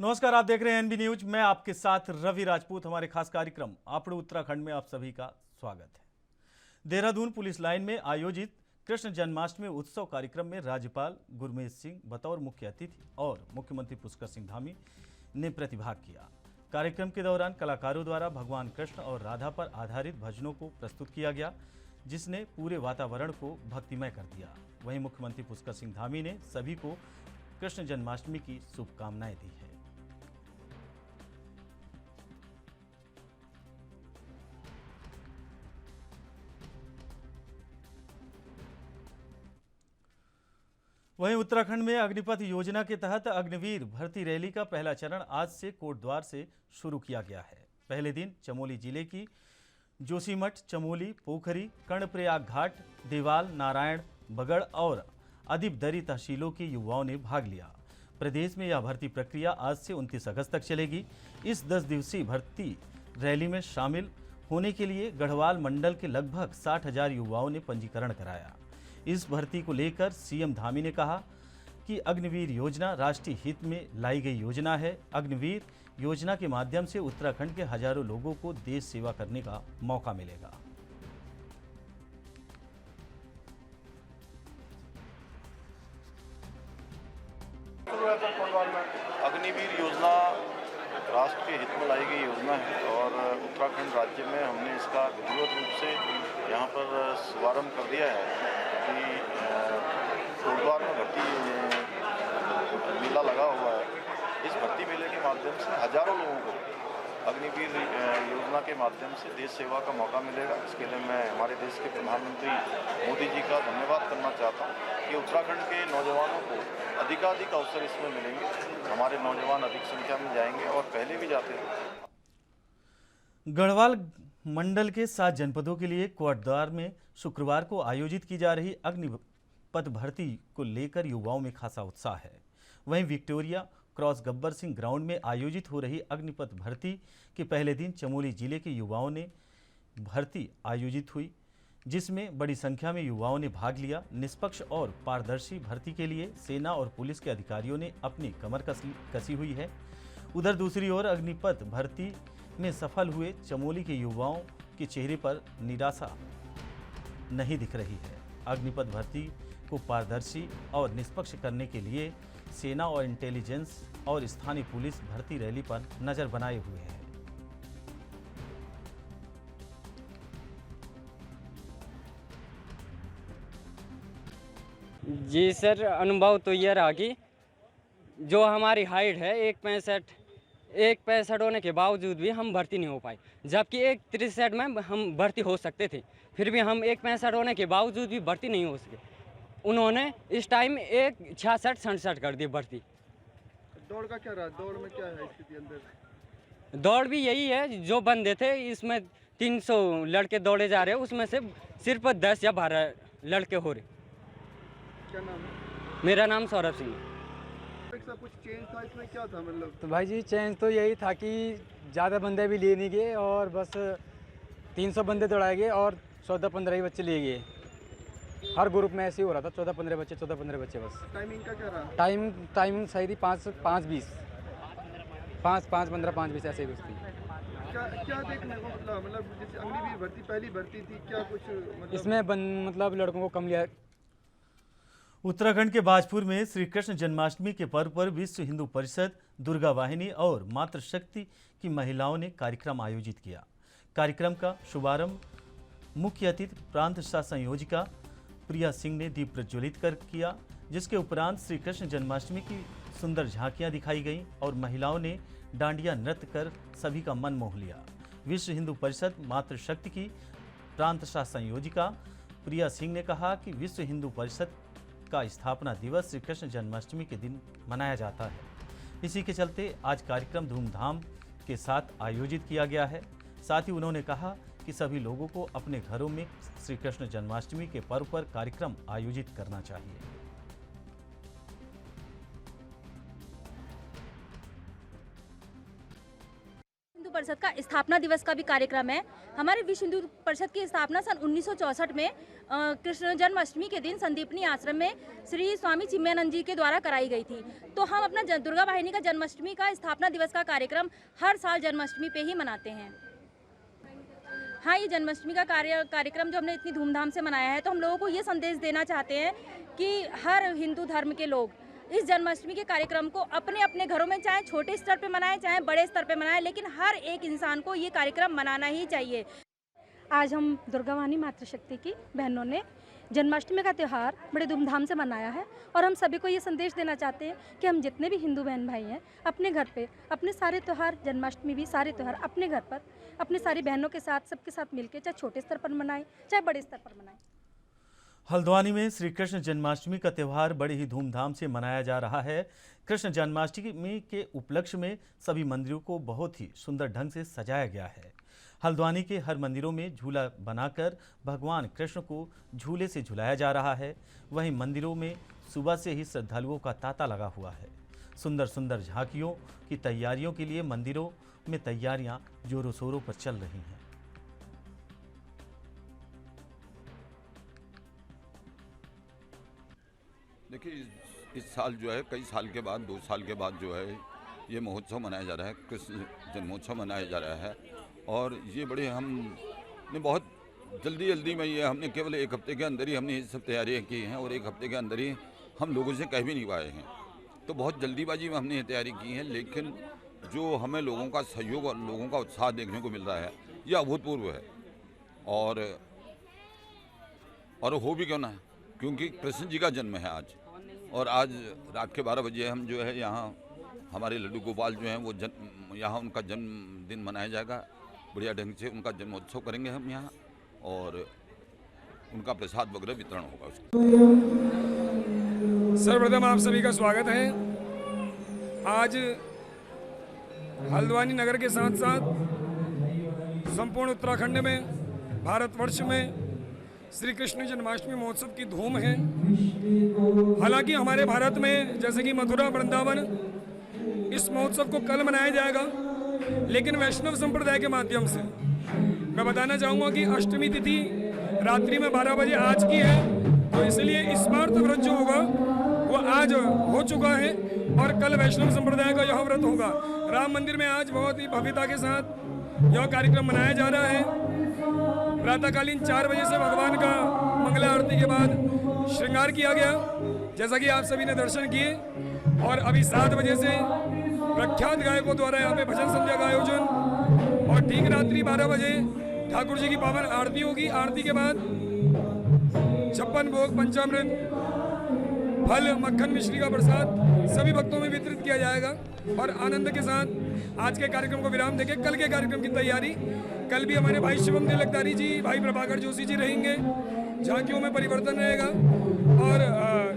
नमस्कार, आप देख रहे हैं एनबी न्यूज। मैं आपके साथ रवि राजपूत। हमारे खास कार्यक्रम आपड़ू उत्तराखंड में आप सभी का स्वागत है। देहरादून पुलिस लाइन में आयोजित कृष्ण जन्माष्टमी उत्सव कार्यक्रम में राज्यपाल गुरमीत सिंह बतौर मुख्य अतिथि और मुख्यमंत्री पुष्कर सिंह धामी ने प्रतिभाग किया। कार्यक्रम के दौरान कलाकारों द्वारा भगवान कृष्ण और राधा पर आधारित भजनों को प्रस्तुत किया गया, जिसने पूरे वातावरण को भक्तिमय कर दिया। वहीं मुख्यमंत्री पुष्कर सिंह धामी ने सभी को कृष्ण जन्माष्टमी की शुभकामनाएं दी है। वहीं उत्तराखंड में अग्निपथ योजना के तहत अग्निवीर भर्ती रैली का पहला चरण आज से कोटद्वार से शुरू किया गया है। पहले दिन चमोली जिले की जोशीमठ, चमोली, पोखरी, कर्णप्रयाग घाट, देवाल, नारायण, बगड़ और अदीपदरी तहसीलों के युवाओं ने भाग लिया। प्रदेश में यह भर्ती प्रक्रिया आज से 29 अगस्त तक चलेगी। इस 10 दिवसीय भर्ती रैली में शामिल होने के लिए गढ़वाल मंडल के लगभग 60,000 युवाओं ने पंजीकरण कराया। इस भर्ती को लेकर सीएम धामी ने कहा कि अग्निवीर योजना राष्ट्रीय हित में लाई गई योजना है। अग्निवीर योजना के माध्यम से उत्तराखंड के हजारों लोगों को देश सेवा करने का मौका मिलेगा। अग्निवीर योजना राष्ट्र के हित में लाई गई योजना है और उत्तराखंड राज्य में हमने इसका विधिवत रूप से यहाँ पर शुभारम्भ कर दिया है कि कोटद्वार में भर्ती मेला लगा हुआ है। इस भर्ती मेले के माध्यम से हजारों लोगों को अग्निवीर योजना के माध्यम से देश सेवा का मौका मिलेगा। इसके लिए मैं हमारे देश के प्रधानमंत्री मोदी जी का धन्यवाद करना चाहता हूँ कि उत्तराखंड के नौजवानों को अधिकाधिक अवसर इसमें मिलेंगे। हमारे नौजवान अधिक संख्या में जाएंगे और पहले भी जाते हैं। गढ़वाल मंडल के 7 जनपदों के लिए कोटद्वार में शुक्रवार को आयोजित की जा रही अग्निपथ भर्ती को लेकर युवाओं में खासा उत्साह है। वहीं Victoria cross Gabbar Singh ground में आयोजित हो रही अग्निपथ भर्ती के पहले दिन चमोली जिले के युवाओं ने भर्ती आयोजित हुई, जिसमें बड़ी संख्या में युवाओं ने भाग लिया। निष्पक्ष और पारदर्शी भर्ती के लिए सेना और पुलिस के अधिकारियों ने अपनी कमर कसी हुई है। उधर दूसरी ओर अग्निपथ भर्ती में सफल हुए चमोली के युवाओं के चेहरे पर निराशा नहीं दिख रही है। अग्निपथ भर्ती को पारदर्शी और निष्पक्ष करने के लिए सेना और इंटेलिजेंस और स्थानीय पुलिस भर्ती रैली पर नजर बनाए हुए है। जी सर, अनुभव तो यह रहा कि जो हमारी हाइट है 1.65 होने के बावजूद भी हम भर्ती नहीं हो पाए, जबकि 1.63 में हम भर्ती हो सकते थे, फिर भी हम 1.65 होने के बावजूद भी भर्ती नहीं हो सके। उन्होंने इस टाइम 1.66-67 कर दी भर्ती। दौड़ का क्या रहा? दौड़ में क्या है स्थिति अंदर? दौड़ भी यही है, जो बंदे थे इसमें 300 लड़के दौड़े जा रहे हैं, उसमें से सिर्फ 10 या 12 लड़के हो रहे। क्या नाम है? मेरा नाम सौरभ सिंह है। कुछ चेंज था इसमें, क्या था मतलब? तो भाई जी चेंज तो यही था कि ज़्यादा बंदे भी लिए नहीं गए और बस 300 बंदे दौड़ाए गए और 14-15 ही बच्चे लिए गए। हर ग्रुप में ऐसे ही हो रहा था, 14-15 बच्चे बस। टाइमिंग का क्या रहा? टाइमिंग सही थी, 5-20 5-15 5-20 ऐसे ही कुछ थी। क्या देखने को मतलब जैसे अग्निवीर भर्ती पहली भर्ती थी, क्या कुछ मतलब इसमें मतलब लड़कों को कम लिया। उत्तराखंड के बाजपुर में श्री कृष्ण जन्माष्टमी के पर्व पर विश्व हिंदू परिषद, दुर्गा वाहिनी और मातृशक्ति की महिलाओं ने कार्यक्रम आयोजित किया। कार्यक्रम का शुभारंभ मुख्य अतिथि प्रांत शाह संयोजिका प्रिया सिंह ने दीप प्रज्वलित कर किया, जिसके उपरांत श्री कृष्ण जन्माष्टमी की सुंदर झांकियां दिखाई गईं और महिलाओं ने डांडिया नृत्य कर सभी का मन मोह लिया। विश्व हिंदू परिषद मातृशक्ति की प्रांत शाह संयोजिका प्रिया सिंह ने कहा कि विश्व हिंदू परिषद का स्थापना दिवस श्री कृष्ण जन्माष्टमी के दिन मनाया जाता है। इसी के चलते आज कार्यक्रम धूमधाम के साथ आयोजित किया गया है। साथ ही उन्होंने कहा कि सभी लोगों को अपने घरों में श्री कृष्ण जन्माष्टमी के पर्व पर कार्यक्रम आयोजित करना चाहिए। हिंदू परिषद का स्थापना दिवस का भी कार्यक्रम है। हमारे विश्व हिंदू परिषद की स्थापना सन 1964 में कृष्ण जन्माष्टमी के दिन संदीपनी आश्रम में श्री स्वामी चिन्मयानंद जी के द्वारा कराई गई थी। तो हम अपना दुर्गा वाहिनी का जन्माष्टमी का स्थापना दिवस का कार्यक्रम हर साल जन्माष्टमी पे ही मनाते हैं। हाँ, ये जन्माष्टमी का कार्यक्रम जो हमने इतनी धूमधाम से मनाया है, तो हम लोगों को ये संदेश देना चाहते हैं कि हर हिंदू धर्म के लोग इस जन्माष्टमी के कार्यक्रम को अपने अपने घरों में चाहे छोटे स्तर पे मनाएं चाहे बड़े स्तर पे मनाएं, लेकिन हर एक इंसान को ये कार्यक्रम मनाना ही चाहिए। आज हम दुर्गा वाहिनी मातृशक्ति की बहनों ने जन्माष्टमी का त्यौहार बड़े धूमधाम से मनाया है और हम सभी को ये संदेश देना चाहते हैं कि हम जितने भी हिंदू बहन भाई हैं अपने घर पे अपने सारे त्यौहार, जन्माष्टमी भी सारे त्यौहार अपने घर पर अपनी सारी बहनों के साथ सबके साथ मिलकर चाहे छोटे स्तर पर मनाएं चाहे बड़े स्तर पर मनाएं। हल्द्वानी में श्री कृष्ण जन्माष्टमी का त्यौहार बड़े ही धूमधाम से मनाया जा रहा है। कृष्ण जन्माष्टमी के उपलक्ष्य में सभी मंदिरों को बहुत ही सुंदर ढंग से सजाया गया है। हल्द्वानी के हर मंदिरों में झूला बनाकर भगवान कृष्ण को झूले से झुलाया जा रहा है। वहीं मंदिरों में सुबह से ही श्रद्धालुओं का तांता लगा हुआ है। सुंदर सुंदर झांकियों की तैयारियों के लिए मंदिरों में तैयारियां जोरों शोरों पर चल रही हैं। देखिए, इस साल जो है कई साल के बाद 2 साल के बाद जो है ये महोत्सव मनाया जा रहा है, कृष्ण जन्मोत्सव मनाया जा रहा है। और ये बड़े हमने बहुत जल्दी में ये हमने केवल 1 हफ्ते के अंदर ही हमने ये सब तैयारियाँ की हैं और 1 हफ्ते के अंदर ही हम लोगों से कह भी नहीं पाए हैं। तो बहुत जल्दीबाजी में हमने ये तैयारी की है, लेकिन जो हमें लोगों का सहयोग और लोगों का उत्साह देखने को मिल रहा है ये अभूतपूर्व है। और हो भी क्यों ना, क्योंकि कृष्ण जी का जन्म है आज। और आज रात के 12 बजे हम जो है यहाँ हमारे लड्डू गोपाल जो हैं वो यहाँ उनका जन्मदिन मनाया जाएगा। बढ़िया ढंग से उनका जन्मोत्सव करेंगे हम यहाँ और उनका प्रसाद वगैरह वितरण होगा उसका। सर्वप्रथम आप सभी का स्वागत है। आज हल्द्वानी नगर के साथ साथ संपूर्ण उत्तराखंड में, भारतवर्ष में श्री कृष्ण जन्माष्टमी महोत्सव की धूम है। हालांकि हमारे भारत में जैसे कि मथुरा, वृंदावन, इस महोत्सव को कल मनाया जाएगा, लेकिन वैष्णव संप्रदाय के माध्यम से मैं बताना चाहूँगा कि अष्टमी तिथि रात्रि में 12 बजे आज की है, तो इसलिए इस बार तो व्रत जो होगा वो आज हो चुका है और कल वैष्णव संप्रदाय का यह व्रत होगा। राम मंदिर में आज बहुत ही भव्यता के साथ यह कार्यक्रम मनाया जा रहा है। प्रातःकालीन 4 बजे से भगवान का मंगला आरती के बाद श्रृंगार किया गया, जैसा कि आप सभी ने दर्शन किए। और अभी 7 बजे से प्रख्यात गायकों द्वारा यहाँ पे भजन संध्या का आयोजन और ठीक रात्रि 12 बजे ठाकुर जी की पावन आरती होगी। आरती के बाद 56 भोग, पंचामृत, फल, मक्खन, मिश्री का प्रसाद सभी भक्तों में वितरित किया जाएगा। और आनंद के साथ आज के कार्यक्रम को विराम देके कल के कार्यक्रम की तैयारी, कल भी हमारे भाई शिवम तिलकधारी जी, भाई प्रभाकर जोशी जी रहेंगे। झांकियों में परिवर्तन रहेगा और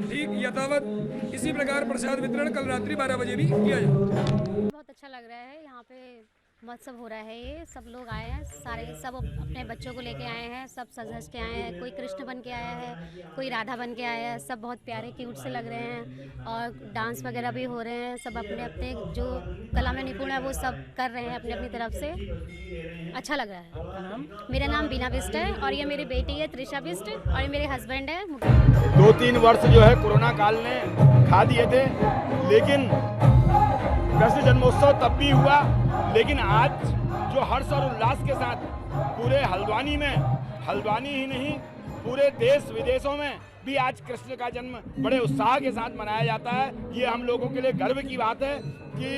ठीक यथावत इसी प्रकार प्रसाद वितरण कल रात्रि 12 बजे भी किया जाएगा। बहुत अच्छा लग रहा है, यहाँ पे महोत्सव हो रहा है। ये सब लोग आए हैं, सारे सब अपने बच्चों को लेके आए हैं, सब सज के आए हैं। कोई कृष्ण बन के आया है, कोई राधा बन के आया है। सब बहुत प्यारे क्यूट से लग रहे हैं और डांस वगैरह भी हो रहे हैं। सब अपने अपने जो कला में निपुण है वो सब कर रहे हैं अपनी अपनी तरफ से। अच्छा लग रहा है। मेरा नाम बीना बिस्ट है और ये मेरी बेटी है त्रिशा बिस्ट और ये मेरे हस्बैंड है। 2-3 वर्ष जो है कोरोना काल ने खा दिए थे, लेकिन कृष्ण जन्मोत्सव तब भी हुआ। लेकिन आज जो हर्ष और उल्लास के साथ पूरे हल्द्वानी में, हल्द्वानी ही नहीं पूरे देश विदेशों में भी आज कृष्ण का जन्म बड़े उत्साह के साथ मनाया जाता है। ये हम लोगों के लिए गर्व की बात है कि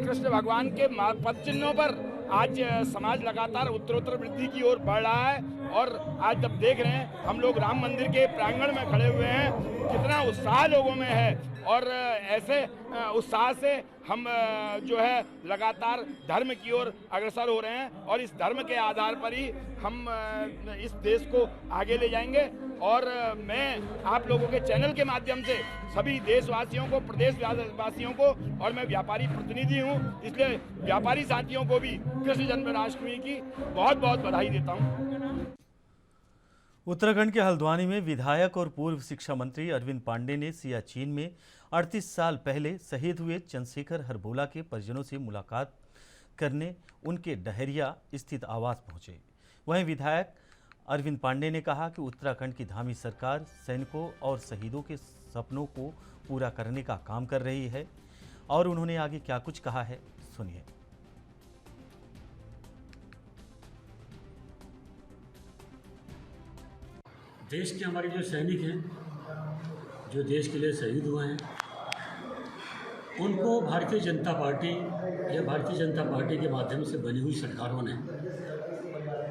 कृष्ण भगवान के पद चिन्हों पर आज समाज लगातार उत्तरोत्तर वृद्धि की ओर बढ़ रहा है। और आज जब देख रहे हैं हम लोग राम मंदिर के प्रांगण में खड़े हुए हैं, कितना उत्साह लोगों में है और ऐसे उत्साह से हम जो है लगातार धर्म की ओर अग्रसर हो रहे हैं और इस धर्म के आधार पर ही हम इस देश को आगे ले जाएंगे। और मैं आप लोगों के चैनल के माध्यम से सभी देशवासियों को, प्रदेश वासियों को, और मैं व्यापारी प्रतिनिधि हूं, इसलिए व्यापारी साथियों को भी कृष्ण जन्माष्टमी की बहुत बहुत बधाई देता हूं। उत्तराखंड के हल्द्वानी में विधायक और पूर्व शिक्षा मंत्री अरविंद पांडे ने सियाचिन में 38 साल पहले शहीद हुए चंद्रशेखर हरबोला के परिजनों से मुलाकात करने उनके डहरिया स्थित आवास पहुंचे। वहीं विधायक अरविंद पांडे ने कहा कि उत्तराखंड की धामी सरकार सैनिकों और शहीदों के सपनों को पूरा करने का काम कर रही है। और उन्होंने आगे क्या कुछ कहा है, सुनिए। देश के हमारे जो सैनिक हैं, जो देश के लिए शहीद हुए हैं, उनको भारतीय जनता पार्टी या भारतीय जनता पार्टी के माध्यम से बनी हुई सरकारों ने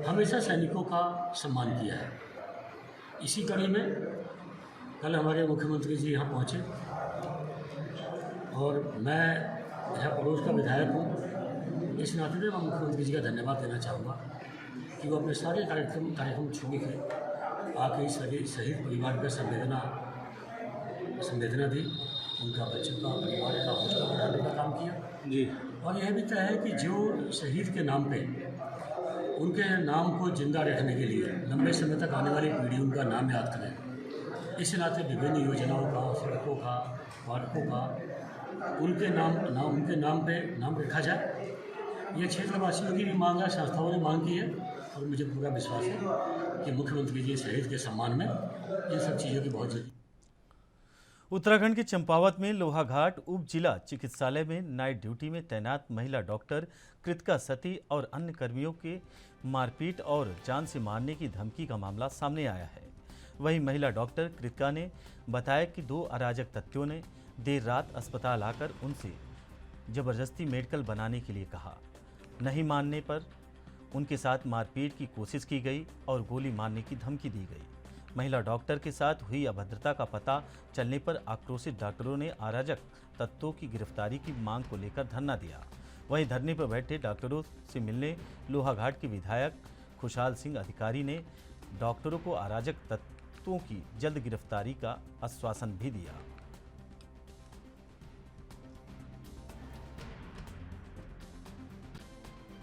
हमेशा सैनिकों का सम्मान किया है। इसी कड़ी में कल हमारे मुख्यमंत्री जी यहाँ पहुँचे और मैं यहाँ पड़ोस का विधायक हूँ। इस नाते मैं मुख्यमंत्री जी का धन्यवाद देना चाहूँगा कि वो अपने सारे कार्यक्रम छोड़ के आके शहीद परिवार पर संवेदना दी, उनका बच्चों का परिवार का हौसला बढ़ाने का काम किया जी। और यह भी तय है कि जो शहीद के नाम पे उनके नाम को जिंदा रखने के लिए लंबे समय तक आने वाली पीढ़ी उनका नाम याद करें। इस नाते विभिन्न योजनाओं का, सड़कों का, पार्कों का उनके नाम पे नाम रखा जाए। ये क्षेत्रवासियों की भी मांग है, संस्थाओं ने मांग की है और मुझे पूरा विश्वास है कि मुख्यमंत्री जी शहीद के सम्मान में इन सब चीज़ों की बहुत जरूरत। उत्तराखंड के चंपावत में लोहाघाट उप जिला चिकित्सालय में नाइट ड्यूटी में तैनात महिला डॉक्टर कृतिका सती और अन्य कर्मियों के मारपीट और जान से मारने की धमकी का मामला सामने आया है। वहीं महिला डॉक्टर कृतिका ने बताया कि 2 अराजक तत्वों ने देर रात अस्पताल आकर उनसे जबरदस्ती मेडिकल बनाने के लिए कहा। नहीं मानने पर उनके साथ मारपीट की कोशिश की गई और गोली मारने की धमकी दी गई। महिला डॉक्टर के साथ हुई अभद्रता का पता चलने पर आक्रोशित डॉक्टरों ने अराजक तत्वों की गिरफ्तारी की मांग को लेकर धरना दिया। वहीं धरने पर बैठे डॉक्टरों से मिलने लोहाघाट के विधायक खुशहाल सिंह अधिकारी ने डॉक्टरों को अराजक तत्वों की जल्द गिरफ्तारी का आश्वासन भी दिया।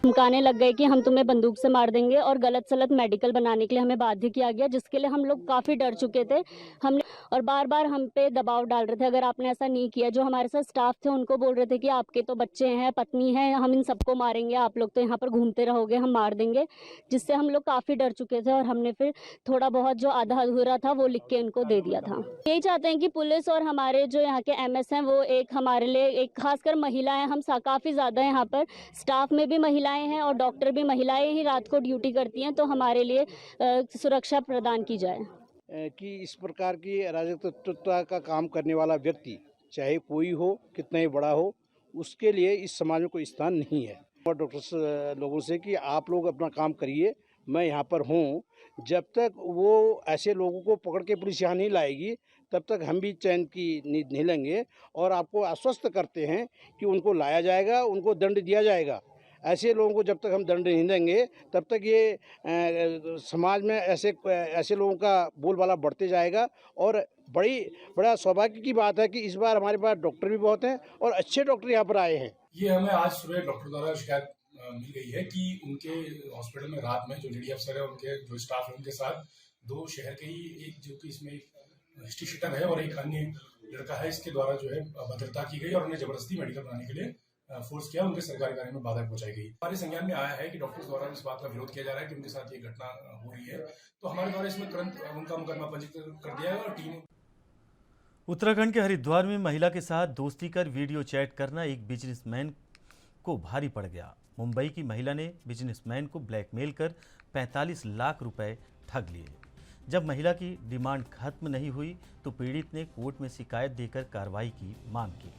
धमकाने लग गए कि हम तुम्हें बंदूक से मार देंगे और गलत सलत मेडिकल बनाने के लिए हमें बाध्य किया गया, जिसके लिए हम लोग काफ़ी डर चुके थे। हमने और बार बार हम पे दबाव डाल रहे थे, अगर आपने ऐसा नहीं किया। जो हमारे साथ स्टाफ थे उनको बोल रहे थे कि आपके तो बच्चे हैं, पत्नी है, हम इन सबको मारेंगे, आप लोग तो यहाँ पर घूमते रहोगे, हम मार देंगे, जिससे हम लोग काफ़ी डर चुके थे। और हमने फिर थोड़ा बहुत जो आधा अधूरा था वो लिख के इनको दे दिया था। यही चाहते हैं कि पुलिस और हमारे जो यहाँ के MS हैं वो एक हमारे लिए एक खासकर महिलाएँ, हम काफ़ी ज़्यादा यहाँ पर स्टाफ में भी महिलाएँ हैं और डॉक्टर भी महिलाएं ही रात को ड्यूटी करती हैं, तो हमारे लिए सुरक्षा प्रदान की जाए। कि इस प्रकार की अराजकता का काम करने वाला व्यक्ति चाहे कोई हो, कितना ही बड़ा हो, उसके लिए इस समाज में कोई स्थान नहीं है। और डॉक्टर्स लोगों से कि आप लोग अपना काम करिए, मैं यहाँ पर हूँ। जब तक वो ऐसे लोगों को पकड़ के पुलिस यहाँ नहीं लाएगी तब तक हम भी चैन की नींद नहीं लेंगे। और आपको आश्वस्त करते हैं कि उनको लाया जाएगा, उनको दंड दिया जाएगा। ऐसे लोगों को जब तक हम दंड नहीं देंगे तब तक ये समाज में ऐसे लोगों का बोलबाला बढ़ते जाएगा। और बड़ा सौभाग्य की बात है कि इस बार हमारे पास डॉक्टर भी बहुत हैं और अच्छे डॉक्टर यहाँ पर आए हैं। ये हमें आज सुबह डॉक्टर द्वारा शिकायत मिल गई है कि उनके हॉस्पिटल में रात में जो लेडी अफसर है, उनके जो स्टाफ है, उनके साथ 2 शहर के ही एक जो कि इसमें हिस्ट्री शीटर है और एक अन्य लड़का है, इसके द्वारा जो है अभद्रता की गई और उन्हें जबरदस्ती मेडिकल बनाने के लिए फोर्स किया, उनके सरकारी कार्य में बाधा पहुंचाई गई। हमारे संज्ञान में आया है कि डॉक्टर्स द्वारा इस बात का विरोध किया जा रहा है कि उनके साथ ये घटना हो रही है, तो हमारे द्वारा इसमें तुरंत उनका मुकदमा पंजीकृत कर दिया है। और टीम उत्तराखंड के हरिद्वार में महिला के साथ दोस्ती कर वीडियो चैट करना एक बिजनेसमैन को भारी पड़ गया। मुंबई की महिला ने बिजनेसमैन को ब्लैकमेल कर 45 लाख रुपए ठग लिए। जब महिला की डिमांड खत्म नहीं हुई तो पीड़ित ने कोर्ट में शिकायत देकर कार्रवाई की मांग की।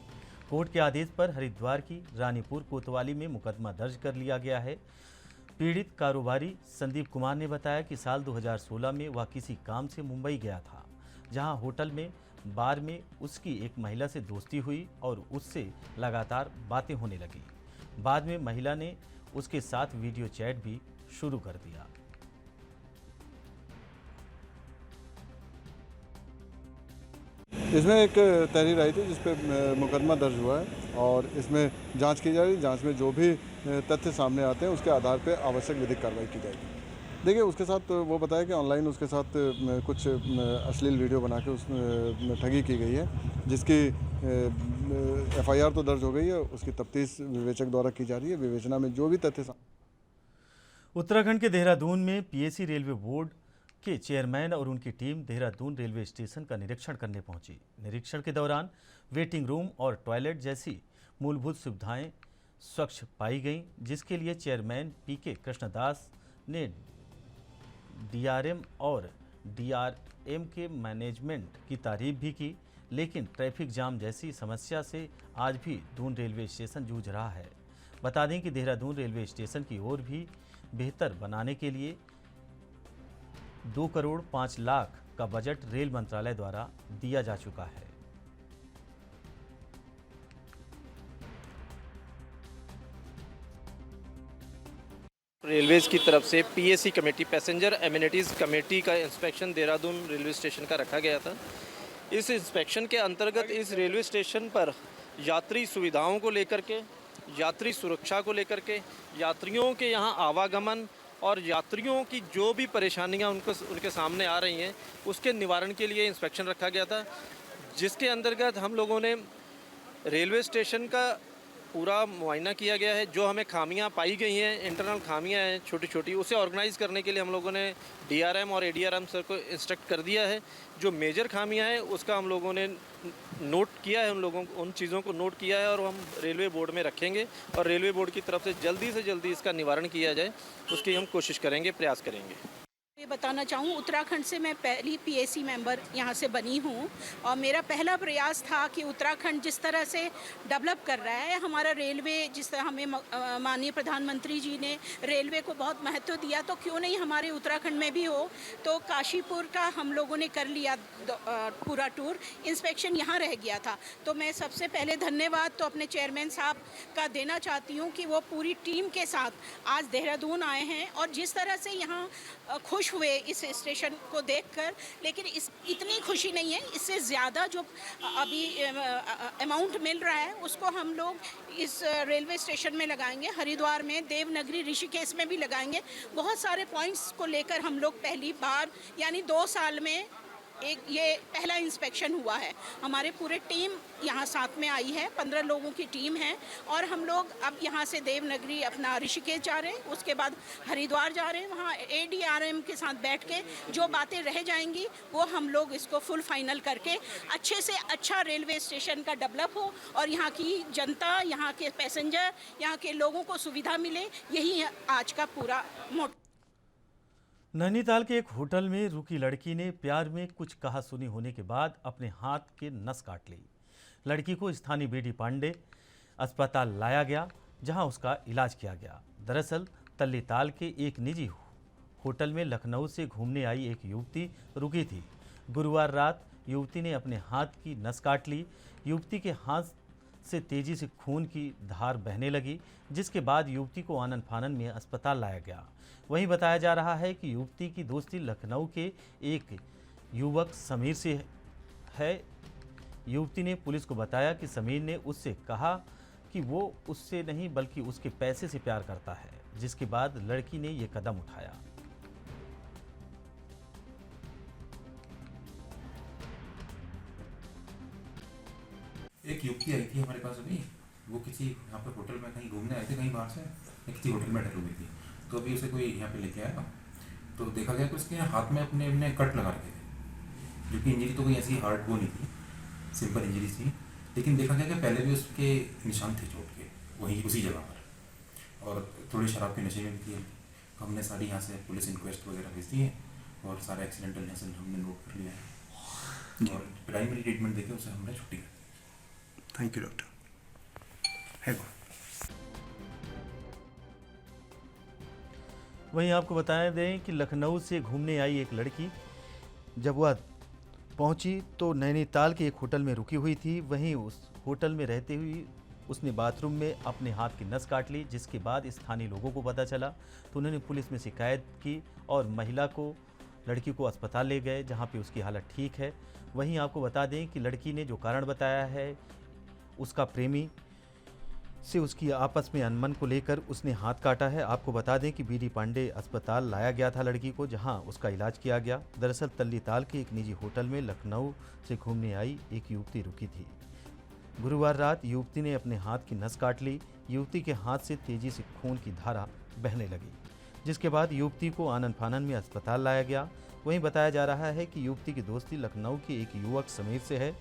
कोर्ट के आदेश पर हरिद्वार की रानीपुर कोतवाली में मुकदमा दर्ज कर लिया गया है। पीड़ित कारोबारी संदीप कुमार ने बताया कि साल 2016 में वह किसी काम से मुंबई गया था, जहां होटल में बार में उसकी एक महिला से दोस्ती हुई और उससे लगातार बातें होने लगी। बाद में महिला ने उसके साथ वीडियो चैट भी शुरू कर दिया। इसमें एक तहरीर आई थी जिस पे मुकदमा दर्ज हुआ है और इसमें जांच की जा रही है। जांच में जो भी तथ्य सामने आते हैं उसके आधार पे आवश्यक विधिक कार्रवाई की जाएगी। देखिए, उसके साथ वो बताया कि ऑनलाइन उसके साथ कुछ अश्लील वीडियो बना के उसमें ठगी की गई है, जिसकी FIR तो दर्ज हो गई है, उसकी तफ्तीश विवेचक द्वारा की जा रही है। विवेचना में जो भी तथ्य उत्तराखंड के देहरादून में PSC रेलवे बोर्ड के चेयरमैन और उनकी टीम देहरादून रेलवे स्टेशन का निरीक्षण करने पहुंची। निरीक्षण के दौरान वेटिंग रूम और टॉयलेट जैसी मूलभूत सुविधाएं स्वच्छ पाई गईं, जिसके लिए चेयरमैन PK कृष्णदास ने DRM और DRM के मैनेजमेंट की तारीफ भी की। लेकिन ट्रैफिक जाम जैसी समस्या से आज भी दून रेलवे स्टेशन जूझ रहा है। बता दें कि देहरादून रेलवे स्टेशन की और भी बेहतर बनाने के लिए 2 करोड़ 5 लाख का बजट रेल मंत्रालय द्वारा दिया जा चुका है। रेलवेज की तरफ से PSC committee, passenger amenities committee का इंस्पेक्शन देहरादून रेलवे स्टेशन का रखा गया था। इस इंस्पेक्शन के अंतर्गत इस रेलवे स्टेशन पर यात्री सुविधाओं को लेकर के, यात्री सुरक्षा को लेकर के, यात्रियों के यहाँ आवागमन और यात्रियों की जो भी परेशानियाँ उनके सामने आ रही हैं, उसके निवारण के लिए इंस्पेक्शन रखा गया था, जिसके अंतर्गत हम लोगों ने रेलवे स्टेशन का पूरा मुआयना किया गया है। जो हमें खामियां पाई गई हैं, इंटरनल खामियां हैं छोटी छोटी, उसे ऑर्गेनाइज़ करने के लिए हम लोगों ने DRM और ADRM सर को इंस्ट्रक्ट कर दिया है। जो मेजर खामियां हैं उसका हम लोगों ने नोट किया है, उन चीज़ों को नोट किया है और हम रेलवे बोर्ड में रखेंगे और रेलवे बोर्ड की तरफ से जल्दी इसका निवारण किया जाए, उसकी हम कोशिश करेंगे, प्रयास करेंगे। ये बताना चाहूँ, उत्तराखंड से मैं पहली PSC मेंबर यहाँ से बनी हूँ और मेरा पहला प्रयास था कि उत्तराखंड जिस तरह से डेवलप कर रहा है, हमारा रेलवे, जिस तरह हमें माननीय प्रधानमंत्री जी ने रेलवे को बहुत महत्व दिया, तो क्यों नहीं हमारे उत्तराखंड में भी हो। तो काशीपुर का हम लोगों ने कर लिया पूरा टूर, इंस्पेक्शन यहाँ रह गया था। तो मैं सबसे पहले धन्यवाद तो अपने चेयरमैन साहब का देना चाहती हूँ कि वो पूरी टीम के साथ आज देहरादून आए हैं और जिस तरह से यहाँ खुश हुए इस स्टेशन को देखकर। लेकिन इतनी खुशी नहीं है, इससे ज़्यादा जो अभी अमाउंट मिल रहा है उसको हम लोग इस रेलवे स्टेशन में लगाएंगे, हरिद्वार में, देवनगरी, ऋषिकेश में भी लगाएंगे। बहुत सारे पॉइंट्स को लेकर हम लोग पहली बार यानी 2 साल में ये पहला इंस्पेक्शन हुआ है। हमारे पूरे टीम यहाँ साथ में आई है, 15 लोगों की टीम है और हम लोग अब यहाँ से देवनगरी अपना ऋषिकेश जा रहे हैं, उसके बाद हरिद्वार जा रहे हैं। वहाँ ADRM के साथ बैठ के जो बातें रह जाएंगी वो हम लोग इसको फुल फाइनल करके अच्छे से अच्छा रेलवे स्टेशन का डेवलप हो और यहाँ की जनता, यहाँ के पैसेंजर, यहाँ के लोगों को सुविधा मिले, यही आज का पूरा मोटिव। नैनीताल के एक होटल में रुकी लड़की ने प्यार में कुछ कहा सुनी होने के बाद अपने हाथ के नस काट ली। लड़की को स्थानीय BD पांडे अस्पताल लाया गया, जहां उसका इलाज किया गया। दरअसल तल्लीताल के एक निजी होटल में लखनऊ से घूमने आई एक युवती रुकी थी। गुरुवार रात युवती ने अपने हाथ की नस काट ली। युवती के हाथ से तेजी से खून की धार बहने लगी, जिसके बाद युवती को आनन फानन में अस्पताल लाया गया। वहीं बताया जा रहा है कि युवती की दोस्ती लखनऊ के एक युवक समीर से है। युवती ने पुलिस को बताया कि समीर ने उससे कहा कि वो उससे नहीं बल्कि उसके पैसे से प्यार करता है, जिसके बाद लड़की ने ये कदम उठाया। एक युवती आई थी हमारे पास अभी, वो किसी यहाँ पर होटल में कहीं घूमने आए थे, कहीं बाहर से, किसी होटल में ठहरी हुई थी। तो अभी उसे कोई यहाँ पे लेके आया तो देखा गया कि उसके हाथ में अपने कट लगा रखे थे, जो कि इंजरी तो कोई ऐसी हार्ड वो नहीं थी, सिंपल इंजरी थी। लेकिन देखा गया कि पहले भी उसके निशान थे चोट के वहीं उसी जगह पर, और थोड़ी शराब के नशे में भी थी। तो हमने सारी यहाँ से पुलिस इंक्वेस्ट वगैरह भेज दी है और सारा एक्सीडेंटल लेसन हमने नोट कर लिया है और प्राइमरी ट्रीटमेंट देके उसे हमने छुट्टी कर दी। Thank you doctor. है वहीं आपको बता दें कि लखनऊ से घूमने आई एक लड़की जब वह पहुंची तो नैनीताल के एक होटल में रुकी हुई थी। वहीं उस होटल में रहते हुए उसने बाथरूम में अपने हाथ की नस काट ली, जिसके बाद स्थानीय लोगों को पता चला तो उन्होंने पुलिस में शिकायत की और लड़की को अस्पताल ले गए, जहां पे उसकी हालत ठीक है। वहीं आपको बता दें कि लड़की ने जो कारण बताया है, उसका प्रेमी से उसकी आपस में अनबन को लेकर उसने हाथ काटा है। आपको बता दें कि BD पांडे अस्पताल लाया गया था लड़की को, जहां उसका इलाज किया गया। दरअसल तल्लीताल के एक निजी होटल में लखनऊ से घूमने आई एक युवती रुकी थी। गुरुवार रात युवती ने अपने हाथ की नस काट ली। युवती के हाथ से तेजी से खून की धारा बहने लगी, जिसके बाद युवती को आनन फानन में अस्पताल लाया गया। वहीं बताया जा रहा है कि युवती की दोस्ती लखनऊ के एक युवक समीर से है।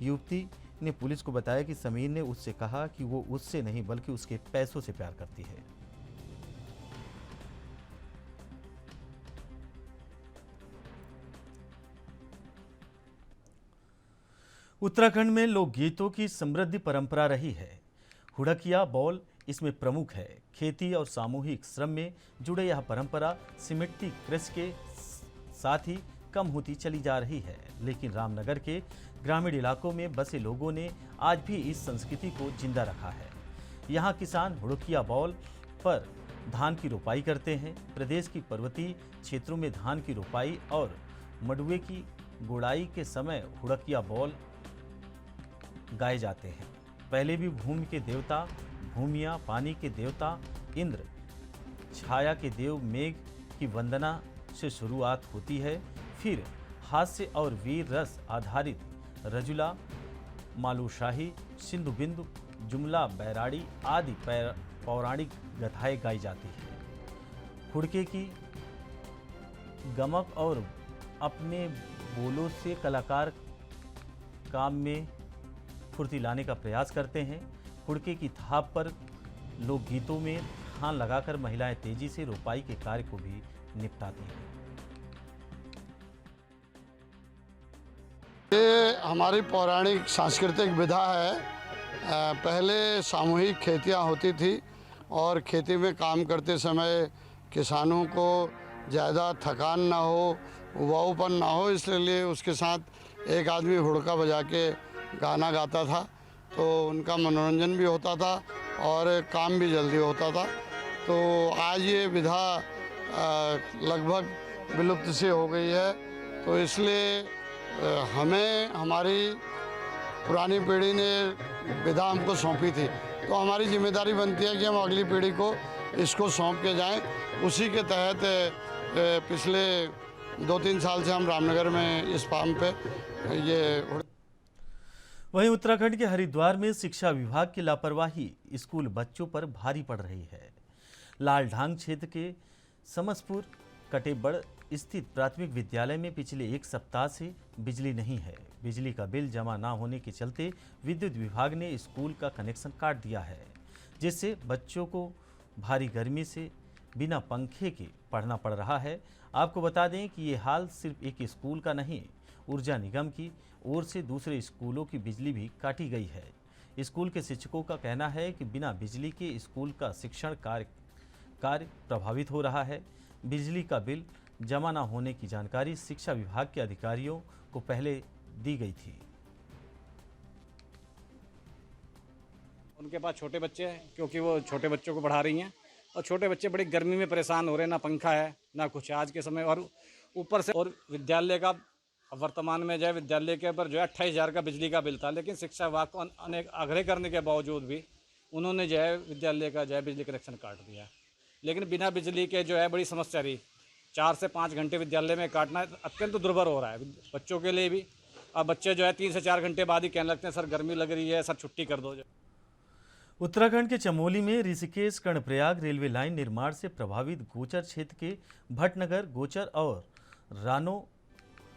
युवती ने पुलिस को बताया कि समीर ने उससे कहा कि वो उससे नहीं बल्कि उसके पैसों से प्यार करती है। उत्तराखंड में लोकगीतों की समृद्ध परंपरा रही है। हुड़किया बौल इसमें प्रमुख है। खेती और सामूहिक श्रम में जुड़े यह परंपरा सिमटती कृषि के साथ ही कम होती चली जा रही है, लेकिन रामनगर के ग्रामीण इलाकों में बसे लोगों ने आज भी इस संस्कृति को जिंदा रखा है। यहाँ किसान हुड़किया बौल पर धान की रोपाई करते हैं। प्रदेश की पर्वतीय क्षेत्रों में धान की रोपाई और मडुए की गुड़ाई के समय हुड़किया बौल गाए जाते हैं। पहले भी भूमि के देवता भूमिया, पानी के देवता इंद्र, छाया के देव मेघ की वंदना से शुरुआत होती है। फिर हास्य और वीर रस आधारित रजुला, मालूशाही, सिंधु बिंदु, जुमला, बैराड़ी आदि पौराणिक गाथाएं गाई जाती है। हुड़के की गमक और अपने बोलों से कलाकार काम में फुर्ती लाने का प्रयास करते हैं। हुड़के की थाप पर लोकगीतों में ध्यान लगाकर महिलाएं तेजी से रोपाई के कार्य को भी निपटाती हैं। ये हमारी पौराणिक सांस्कृतिक विधा है। पहले सामूहिक खेतियां होती थी और खेती में काम करते समय किसानों को ज़्यादा थकान ना हो, उबाऊपन ना हो, इसलिए उसके साथ एक आदमी हुड़का बजा के गाना गाता था, तो उनका मनोरंजन भी होता था और काम भी जल्दी होता था। तो आज ये विधा लगभग विलुप्त सी हो गई है, तो इसलिए हमें हमारी पुरानी पीढ़ी ने विधा हमको सौंपी थी, तो हमारी जिम्मेदारी बनती है कि हम अगली पीढ़ी को इसको सौंप के जाएं। उसी के तहत पिछले 2-3 साल से हम रामनगर में इस फार्म पे ये। वहीं उत्तराखंड के हरिद्वार में शिक्षा विभाग की लापरवाही स्कूल बच्चों पर भारी पड़ रही है। लालढांग क्षेत्र के समसपुर कटेबड़ स्थित प्राथमिक विद्यालय में पिछले 1 सप्ताह से बिजली नहीं है। बिजली का बिल जमा ना होने के चलते विद्युत विभाग ने स्कूल का कनेक्शन काट दिया है, जिससे बच्चों को भारी गर्मी से बिना पंखे के पढ़ना पड़ रहा है। आपको बता दें कि ये हाल सिर्फ एक स्कूल का नहीं, ऊर्जा निगम की ओर से दूसरे स्कूलों की बिजली भी काटी गई है। स्कूल के शिक्षकों का कहना है कि बिना बिजली के स्कूल का शिक्षण कार्य प्रभावित हो रहा है। बिजली का बिल जमा न होने की जानकारी शिक्षा विभाग के अधिकारियों को पहले दी गई थी। उनके पास छोटे बच्चे हैं, क्योंकि वो छोटे बच्चों को पढ़ा रही हैं और छोटे बच्चे बड़ी गर्मी में परेशान हो रहे हैं, ना पंखा है ना कुछ आज के समय, और ऊपर से और विद्यालय का वर्तमान में जो है विद्यालय के ऊपर जो है 28,000 का बिजली का बिल था, लेकिन शिक्षा विभाग को अनेक आग्रह करने के बावजूद भी उन्होंने जो है विद्यालय का जो है बिजली कनेक्शन काट दिया। लेकिन बिना बिजली के जो है बड़ी समस्या रही। 4 से 5 घंटे विद्यालय में काटना अत्यंत दुर्भर हो रहा है बच्चों के लिए भी। अब बच्चे जो है 3 से 4 घंटे बाद ही कहने लगते हैं सर गर्मी लग रही है, सर छुट्टी कर दो। उत्तराखंड के चमोली में ऋषिकेश कर्णप्रयाग रेलवे लाइन निर्माण से प्रभावित गोचर क्षेत्र के भटनगर, गोचर और रानो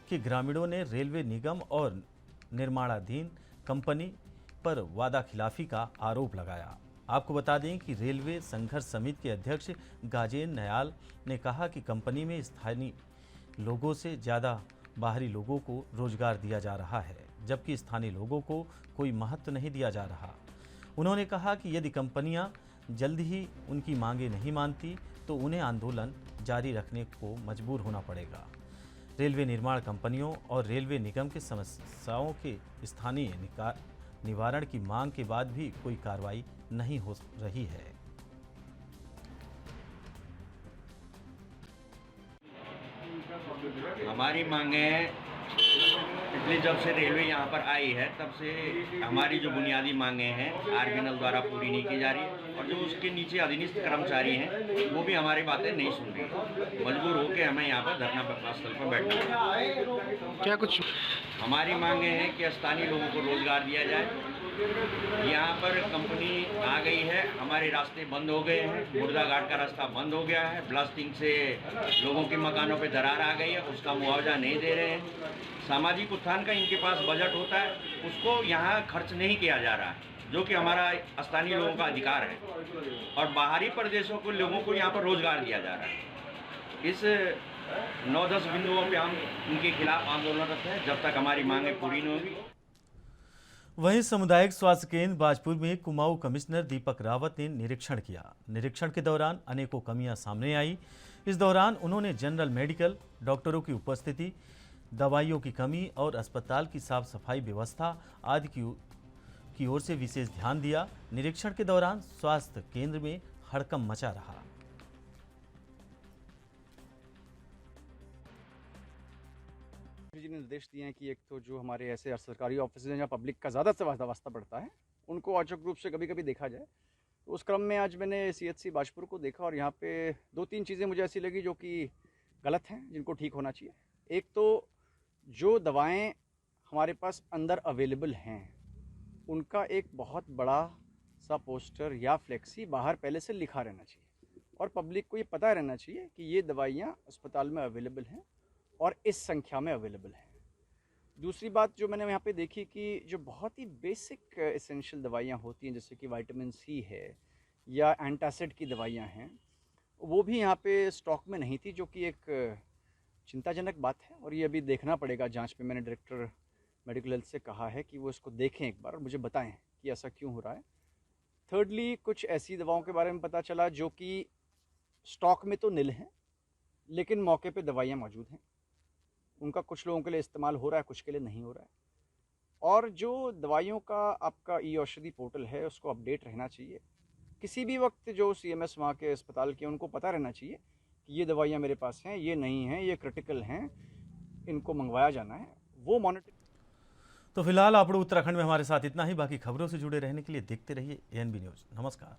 के ग्रामीणों ने रेलवे निगम और निर्माणाधीन कंपनी पर वादा खिलाफी का आरोप लगाया। आपको बता दें कि रेलवे संघर्ष समिति के अध्यक्ष गाजेन नयाल ने कहा कि कंपनी में स्थानीय लोगों से ज़्यादा बाहरी लोगों को रोजगार दिया जा रहा है, जबकि स्थानीय लोगों को कोई महत्व नहीं दिया जा रहा। उन्होंने कहा कि यदि कंपनियां जल्द ही उनकी मांगें नहीं मानती तो उन्हें आंदोलन जारी रखने को मजबूर होना पड़ेगा। रेलवे निर्माण कंपनियों और रेलवे निगम की समस्याओं के स्थानीय निवारण की मांग के बाद भी कोई कार्रवाई नहीं हो रही है। हमारी मांगे पिछले जब से रेलवे यहाँ पर आई है तब से हमारी जो बुनियादी मांगे हैं आरबीएनएल द्वारा पूरी नहीं की जा रही, और जो उसके नीचे अधीनस्थ कर्मचारी हैं वो भी हमारी बातें नहीं सुन रही। मजबूर होकर हमें यहाँ पर धरना स्थल पर बैठना। क्या कुछ हमारी मांगे हैं कि स्थानीय लोगों को रोजगार दिया जाए, यहाँ पर कंपनी आ गई है, हमारे रास्ते बंद हो गए हैं, मुर्दा घाट का रास्ता बंद हो गया है, ब्लास्टिंग से लोगों के मकानों पे दरार आ गई है, उसका मुआवजा नहीं दे रहे हैं। सामाजिक उत्थान का इनके पास बजट होता है, उसको यहाँ खर्च नहीं किया जा रहा है, जो कि हमारा स्थानीय लोगों का अधिकार है, और बाहरी प्रदेशों के लोगों को यहाँ पर रोजगार दिया जा रहा है। इस 9-10 बिंदुओं पे हम इनके खिलाफ आंदोलनरत हैं जब तक हमारी मांगें पूरी नहीं होगी। वहीं सामुदायिक स्वास्थ्य केंद्र बाजपुर में कुमाऊं कमिश्नर दीपक रावत ने निरीक्षण किया। निरीक्षण के दौरान अनेकों कमियां सामने आई। इस दौरान उन्होंने जनरल मेडिकल, डॉक्टरों की उपस्थिति, दवाइयों की कमी और अस्पताल की साफ सफाई व्यवस्था आदि की ओर से विशेष ध्यान दिया। निरीक्षण के दौरान स्वास्थ्य केंद्र में हड़कंप मचा रहा। जी ने निर्देश दिए हैं कि एक तो जो हमारे ऐसे सरकारी ऑफिस हैं जहाँ पब्लिक का ज़्यादा से वास्ता पड़ता है, उनको औचक रूप से कभी कभी देखा जाए। तो उस क्रम में आज मैंने CHC बाजपुर को देखा और यहाँ पे 2-3 चीज़ें मुझे ऐसी लगी जो कि गलत हैं, जिनको ठीक होना चाहिए। एक तो जो दवाएं हमारे पास अंदर अवेलेबल हैं, उनका एक बहुत बड़ा सा पोस्टर या फ्लेक्सी बाहर पहले से लिखा रहना चाहिए और पब्लिक को ये पता रहना चाहिए कि ये दवाइयाँ अस्पताल में अवेलेबल हैं और इस संख्या में अवेलेबल है। दूसरी बात जो मैंने यहाँ पे देखी कि जो बहुत ही बेसिक एसेंशियल दवाइयाँ होती हैं, जैसे कि विटामिन C है या एंटासिड की दवाइयाँ हैं, वो भी यहाँ पे स्टॉक में नहीं थी, जो कि एक चिंताजनक बात है और ये अभी देखना पड़ेगा जांच पे। मैंने डायरेक्टर मेडिकल हेल्थ से कहा है कि वो इसको देखें एक बार और मुझे बताएं कि ऐसा क्यों हो रहा है। थर्डली, कुछ ऐसी दवाओं के बारे में पता चला जो कि स्टॉक में तो निल हैं, लेकिन मौके पे दवाइयाँ मौजूद हैं, उनका कुछ लोगों के लिए इस्तेमाल हो रहा है, कुछ के लिए नहीं हो रहा है। और जो दवाइयों का आपका ई-औषधि पोर्टल है, उसको अपडेट रहना चाहिए। किसी भी वक्त जो CMS वहाँ के अस्पताल के, उनको पता रहना चाहिए कि ये दवाइयाँ मेरे पास हैं, ये नहीं हैं, ये क्रिटिकल हैं, इनको मंगवाया जाना है, वो मॉनिटर। तो फिलहाल आप लोग उत्तराखंड में हमारे साथ इतना ही। बाकी खबरों से जुड़े रहने के लिए देखते रहिए ANB न्यूज़। नमस्कार।